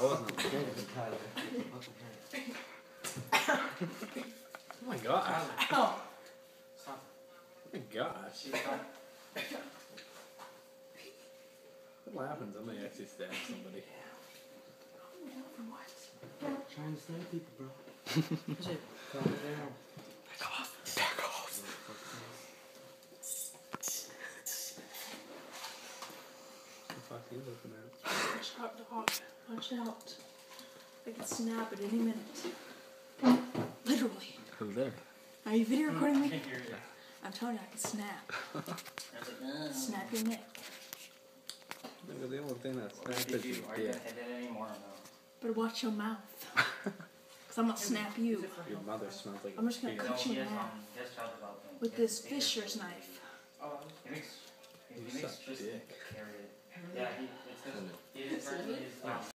That wasn't a Tyler. Oh my gosh. Ow. Stop. Oh my gosh. What happens when they actually stab somebody? Trying to snipe people, bro. Is it? Calm down. Back off. Back off. What the fuck are you looking at? Watch out, dog. Watch out. I can snap at any minute. Literally. Who's there? Are you video recording me? Can't hear you. I'm telling you, I can snap. That's Snap your neck. Look at the only thing that's What snapped did is you your do? Are you dick. gonna hit it anymore or no? But watch your mouth. Because I'm going to snap you. Your mother smells like I'm just gonna beer. cut No, you he in has, half he has child development. with He has this to take care of Fisher's it. knife. He makes You just suck dick. carry it. Yeah, he, it's his, he didn't turn his,